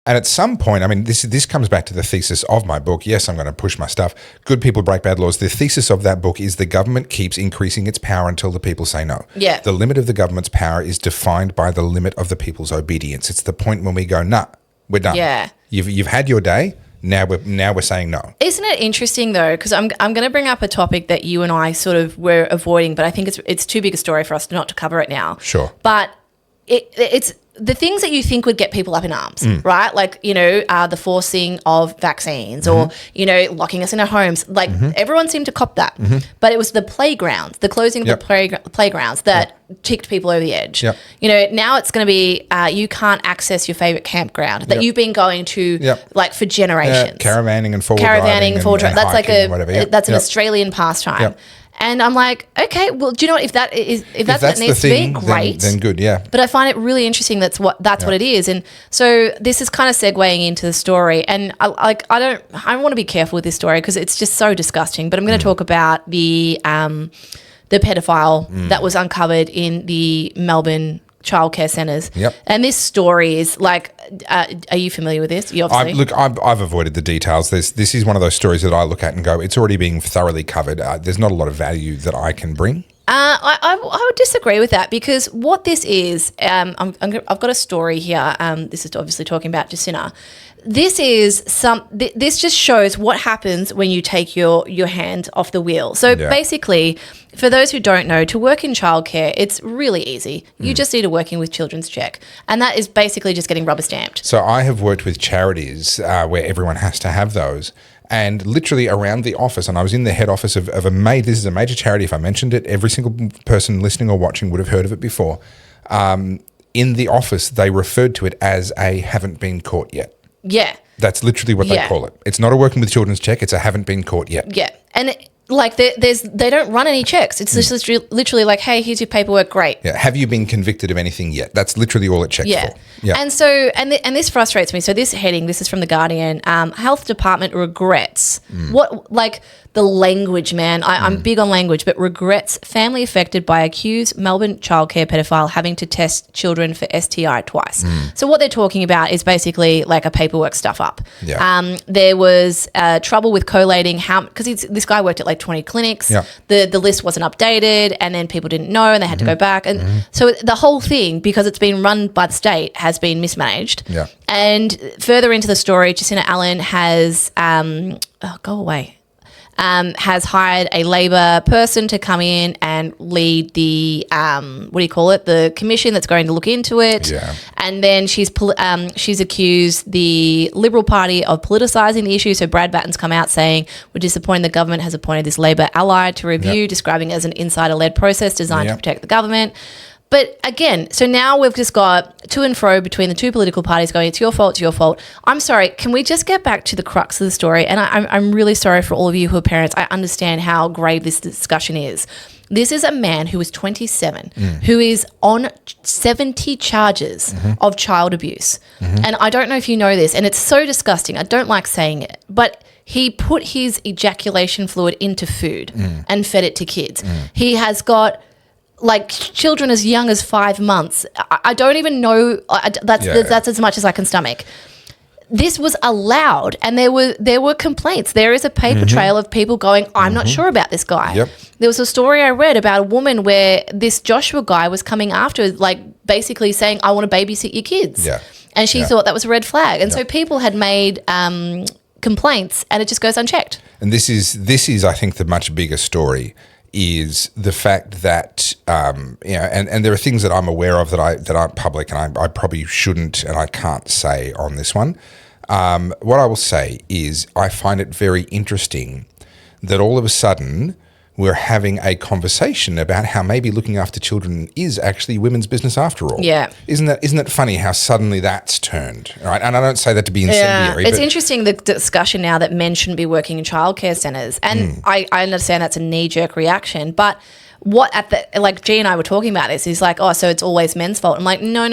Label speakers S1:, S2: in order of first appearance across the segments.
S1: And at some point, I mean, this comes back to the thesis of my book. Yes, I'm going to push my stuff. Good people break bad laws. The thesis of that book is the government keeps increasing its power until the people say no.
S2: Yeah.
S1: The limit of the government's power is defined by the limit of the people's obedience. It's the point when we go, nah, we're done.
S2: Yeah.
S1: You've had your day. Now we're saying no.
S2: Isn't it interesting though? Because I'm going to bring up a topic that you and I sort of were avoiding, but I think it's too big a story for us not to cover it now.
S1: Sure.
S2: But it's the things that you think would get people up in arms, right? Like, the forcing of vaccines or, locking us in our homes. Like everyone seemed to cop that. But it was the playgrounds, the closing of the playgrounds that ticked people over the edge.
S1: Yep.
S2: Now it's going to be you can't access your favourite campground that you've been going to like for generations.
S1: Caravanning and forward driving.
S2: That's like that's an
S1: Yep.
S2: Australian pastime.
S1: Yep.
S2: And I'm like, okay, well, do you know what? If that's what needs to be, great.
S1: Then good, yeah.
S2: But I find it really interesting. That's what it is. And so this is kind of segueing into the story. And I want to be careful with this story because it's just so disgusting. But I'm going to talk about the pedophile that was uncovered in the Melbourne childcare centres.
S1: Yep.
S2: And this story is like, are you familiar with this? You obviously.
S1: I've avoided the details. This is one of those stories that I look at and go, it's already being thoroughly covered. There's not a lot of value that I can bring.
S2: I would disagree with that because what this is, I've got a story here. This is obviously talking about Jacinta. This just shows what happens when you take your hand off the wheel. So basically, for those who don't know, to work in childcare, it's really easy. You just need a working with children's check. And that is basically just getting rubber stamped.
S1: So I have worked with charities where everyone has to have those. And literally around the office, and I was in the head office of this is a major charity. If I mentioned it, every single person listening or watching would have heard of it before. In the office, they referred to it as a haven't been caught yet.
S2: Yeah.
S1: That's literally what they call it. It's not a working with children's check. It's a haven't been caught yet.
S2: Yeah. And they don't run any checks. It's just literally like, hey, here's your paperwork. Great.
S1: Yeah. Have you been convicted of anything yet? That's literally all it checks for. Yeah.
S2: And so, and this frustrates me. So this heading, this is from The Guardian. Health Department regrets the language, man. I'm big on language, but regrets family affected by accused Melbourne childcare pedophile having to test children for STI twice. So what they're talking about is basically like a paperwork stuff up.
S1: Yeah.
S2: There was trouble with collating because this guy worked at like 20 clinics.
S1: Yeah.
S2: The list wasn't updated and then people didn't know and they had to go back. And so the whole thing, because it's been run by the state, has been mismanaged.
S1: Yeah.
S2: And further into the story, Jacinta Allen has has hired a Labor person to come in and lead the the commission that's going to look into it.
S1: Yeah.
S2: And then she's accused the Liberal Party of politicising the issue. So Brad Batten's come out saying, we're disappointed the government has appointed this Labor ally to review, describing it as an insider-led process designed to protect the government. But again, so now we've just got to and fro between the two political parties going, it's your fault, it's your fault. I'm sorry, can we just get back to the crux of the story? And I'm really sorry for all of you who are parents. I understand how grave this discussion is. This is a man who is 27, who is on 70 charges of child abuse. And I don't know if you know this, and it's so disgusting. I don't like saying it, but he put his ejaculation fluid into food and fed it to kids. He has got like children as young as 5 months. I don't even know. That's as much as I can stomach. This was allowed, and there were complaints. There is a paper trail of people going, I'm not sure about this guy.
S1: Yep.
S2: There was a story I read about a woman where this Joshua guy was coming after, like basically saying, I want to babysit your kids.
S1: Yeah.
S2: And she thought that was a red flag. And so people had made complaints, and it just goes unchecked.
S1: And this is, I think, the much bigger story. Is the fact that and there are things that I'm aware of that aren't public, and I probably shouldn't and I can't say on this one. What I will say is I find it very interesting that all of a sudden we're having a conversation about how maybe looking after children is actually women's business after all.
S2: Yeah.
S1: Isn't it funny how suddenly that's turned, right? And I don't say that to be incendiary.
S2: It's interesting, the discussion now that men shouldn't be working in childcare centres. And I understand that's a knee-jerk reaction, but G and I were talking about this, he's like, oh, so it's always men's fault. I'm like, no,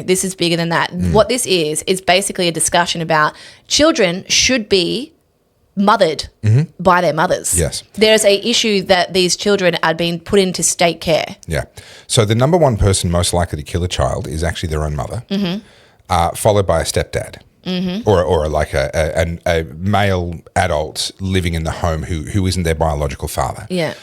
S2: this is bigger than that. What this is basically a discussion about children should be mothered by their mothers.
S1: Yes.
S2: There's a issue that these children are being put into state care.
S1: Yeah. So the number one person most likely to kill a child is actually their own mother, followed by a stepdad. or like a male adult living in the home who isn't their biological father.
S2: Yeah.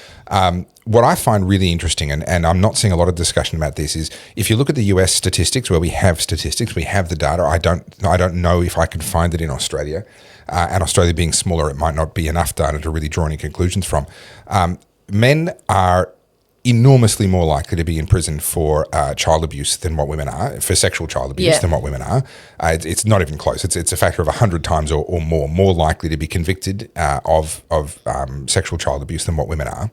S1: What I find really interesting, and I'm not seeing a lot of discussion about this, is if you look at the US statistics, where we have statistics, we have the data. I don't know if I can find it in Australia, and Australia being smaller, it might not be enough data to really draw any conclusions from. Men are enormously more likely to be in prison for child abuse than what women are, for sexual child abuse than what women are. It's not even close. It's a factor of 100 times or more likely to be convicted of sexual child abuse than what women are.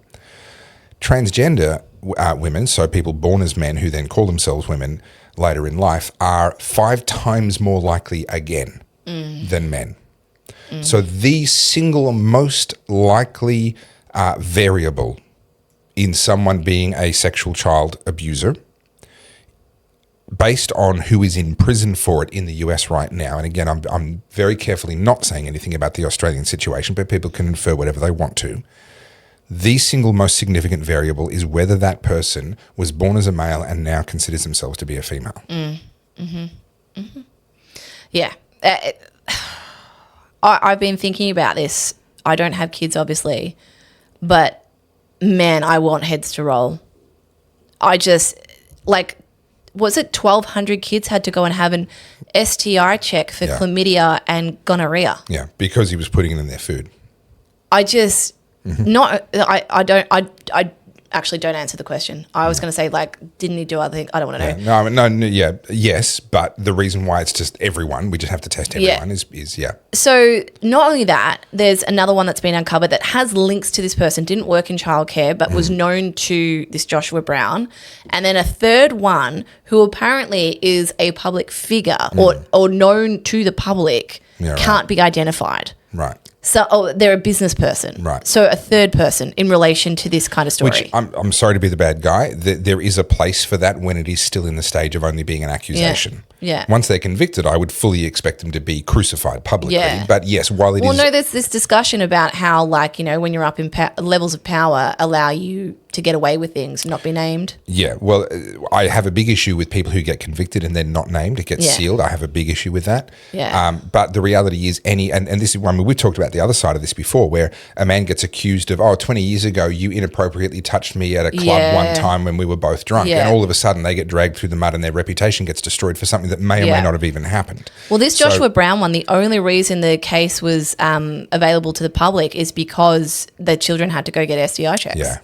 S1: Transgender women, so people born as men who then call themselves women later in life, are 5 times more likely again than men. So the single most likely variable in someone being a sexual child abuser, based on who is in prison for it in the US right now, and again, I'm very carefully not saying anything about the Australian situation, but people can infer whatever they want to. The single most significant variable is whether that person was born as a male and now considers themselves to be a female.
S2: Yeah. I've been thinking about this. I don't have kids, obviously, but man, I want heads to roll. I just, like, was it 1,200 kids had to go and have an STI check for chlamydia and gonorrhea?
S1: Yeah, because he was putting it in their food.
S2: I just, I actually don't answer the question. I was going to say, like, didn't he do other things? I don't want to know.
S1: Yes, but the reason why it's just everyone, we just have to test everyone is.
S2: So not only that, there's another one that's been uncovered that has links to this person, didn't work in childcare, but was known to this Joshua Brown. And then a third one who apparently is a public figure or known to the public, can't be identified.
S1: Right.
S2: So they're a business person.
S1: Right.
S2: So a third person in relation to this kind of story.
S1: Which I'm sorry to be the bad guy. There is a place for that when it is still in the stage of only being an accusation.
S2: Yeah.
S1: Once they're convicted, I would fully expect them to be crucified publicly.
S2: Yeah.
S1: But yes, while it is...
S2: Well, no, there's this discussion about how, like, you know, when you're up in levels of power allow you to get away with things, not be named.
S1: Yeah, well, I have a big issue with people who get convicted and then not named. It gets sealed. I have a big issue with that.
S2: Yeah.
S1: But the reality is and this is, I mean, we've talked about the other side of this before, where a man gets accused of, 20 years ago, you inappropriately touched me at a club one time when we were both drunk. And all of a sudden they get dragged through the mud and their reputation gets destroyed for something that may or may not have even happened.
S2: Well, this Joshua Brown one, the only reason the case was available to the public is because the children had to go get STI checks.
S1: Yeah.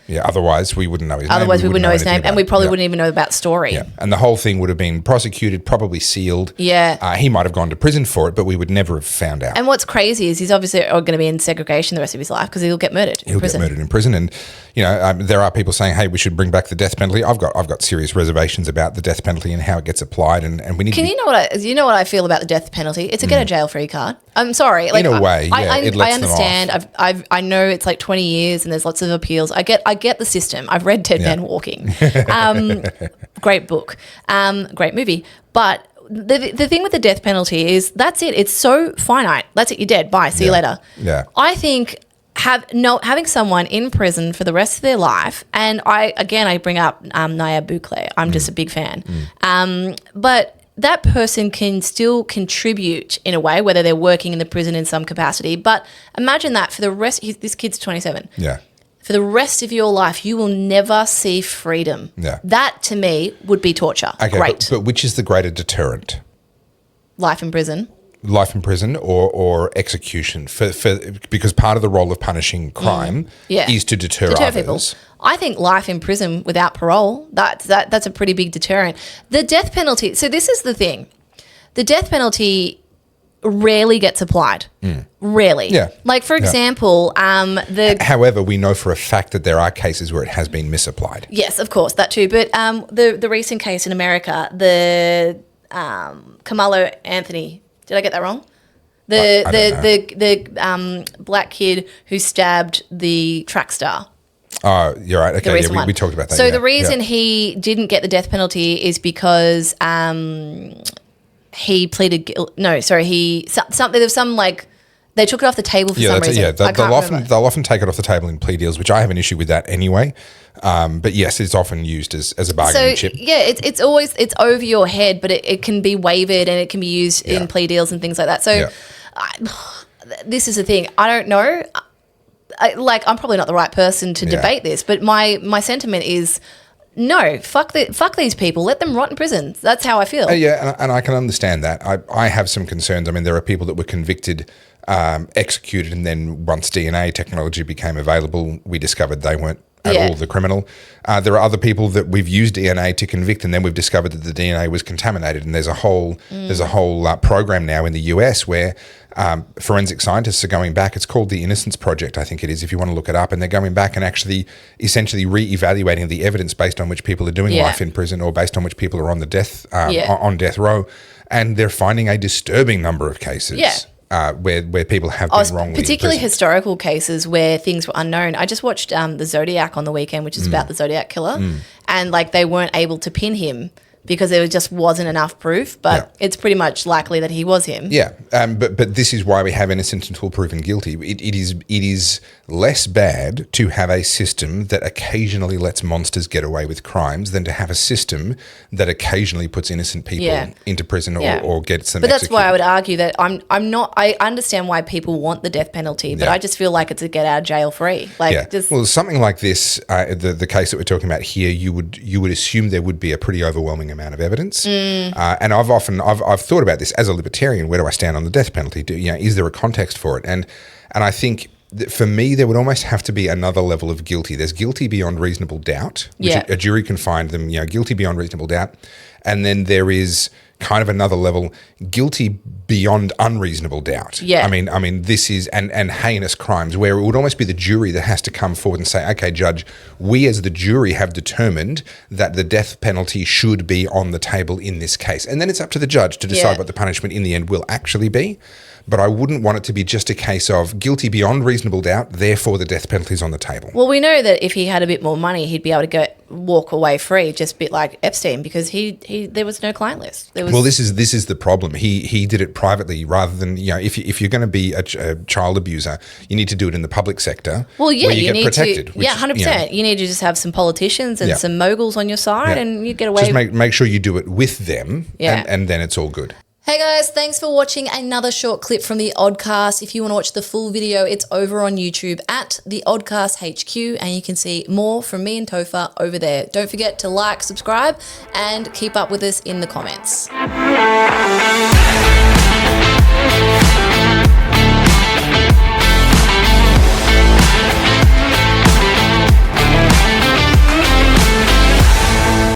S1: Yeah, otherwise we wouldn't know his name.
S2: Otherwise we wouldn't know his name, and we probably wouldn't even know about the story.
S1: Yeah, and the whole thing would have been prosecuted, probably sealed.
S2: Yeah.
S1: He might have gone to prison for it, but we would never have found out.
S2: And what's crazy is he's obviously going to be in segregation the rest of his life because he'll get murdered in prison.
S1: He'll get murdered in prison. And, you know, there are people saying, hey, we should bring back the death penalty. I've got serious reservations about the death penalty and how it gets applied, and we need
S2: you know what I feel about the death penalty? It's a get a jail free card. I'm sorry. Like,
S1: in a way, it lets
S2: I understand.
S1: them off.
S2: I know it's like 20 years and there's lots of appeals. I get the system. I've read Dead Man Walking. Great book. Great movie. But the thing with the death penalty is that's it. It's so finite. That's it. You're dead. Bye. See you later.
S1: Yeah.
S2: I think having someone in prison for the rest of their life, and I bring up Naya Bukle. I'm just a big fan. But that person can still contribute in a way, whether they're working in the prison in some capacity. But imagine that for the rest, this kid's 27.
S1: Yeah.
S2: For the rest of your life, you will never see freedom.
S1: Yeah.
S2: That, to me, would be torture.
S1: Okay,
S2: Great.
S1: But which is the greater deterrent?
S2: Life in prison.
S1: Life in prison or execution? Because part of the role of punishing crime is to deter others.
S2: People. I think life in prison without parole, that's a pretty big deterrent. The death penalty, so this is the thing. The death penalty rarely gets applied. Rarely.
S1: Yeah.
S2: Like, for example,
S1: However, we know for a fact that there are cases where it has been misapplied.
S2: Yes, of course, that too. But the recent case in America, the Kamala Anthony, did I get that wrong? The black kid who stabbed the track star.
S1: Oh, you're right. Okay, we talked about that.
S2: So the reason he didn't get the death penalty is because he pleaded guilty. No, sorry, there was some, like, They took it off the table for some reason.
S1: They'll often take it off the table in plea deals, which I have an issue with that anyway. But yes, it's often used as a bargaining chip.
S2: Yeah, it's always over your head, but it can be waived and it can be used in plea deals and things like that. So this is the thing. I don't know. I'm probably not the right person to debate this, but my sentiment is no, fuck these people. Let them rot in prison. That's how I feel.
S1: And I can understand that. I have some concerns. I mean, there are people that were convicted, executed, and then once DNA technology became available, we discovered they weren't at all the criminal. There are other people that we've used DNA to convict, and then we've discovered that the DNA was contaminated. And there's a whole program now in the US where forensic scientists are going back. It's called the Innocence Project, I think it is, if you want to look it up. And they're going back and actually essentially re-evaluating the evidence based on which people are doing life in prison or based on which people are on the on death row. And they're finding a disturbing number of cases. Where people have been wrongly
S2: particularly
S1: imprisoned.
S2: Historical cases where things were unknown. I just watched the Zodiac on the weekend, which is about the Zodiac killer, and they weren't able to pin him because there just wasn't enough proof, but it's pretty much likely that he was him.
S1: Yeah, but this is why we have innocent until proven guilty. It is less bad to have a system that occasionally lets monsters get away with crimes than to have a system that occasionally puts innocent people into prison or gets them executed. But
S2: that's why I would argue that I'm not. I understand why people want the death penalty, but I just feel like it's a get out of jail free.
S1: Well, something like this, the case that we're talking about here, you would assume there would be a pretty overwhelming amount of evidence. And I've thought about this as a libertarian. Where do I stand on the death penalty? Is there a context for it? And I think that for me, there would almost have to be another level of guilty. There's guilty beyond reasonable doubt, which a jury can find them, guilty beyond reasonable doubt. And then there is kind of another level, guilty beyond unreasonable doubt.
S2: Yeah.
S1: I mean, this is, and heinous crimes where it would almost be the jury that has to come forward and say, okay, judge, we as the jury have determined that the death penalty should be on the table in this case. And then it's up to the judge to decide what the punishment in the end will actually be. But I wouldn't want it to be just a case of guilty beyond reasonable doubt, therefore the death penalty is on the table.
S2: Well, we know that if he had a bit more money, he'd be able to walk away free, just a bit like Epstein, because there was no client list.
S1: Well, this is the problem. He did it privately rather than, if you're going to be a child abuser, you need to do it in the public sector.
S2: Well, yeah,
S1: where you get protected.
S2: 100%. You need to just have some politicians and some moguls on your side, and you get away.
S1: Just make sure you do it with them, and then it's all good.
S2: Hey guys, thanks for watching another short clip from The Oddcast. If you want to watch the full video, it's over on YouTube at The Oddcast HQ, and you can see more from me and Topher over there. Don't forget to like, subscribe, and keep up with us in the comments.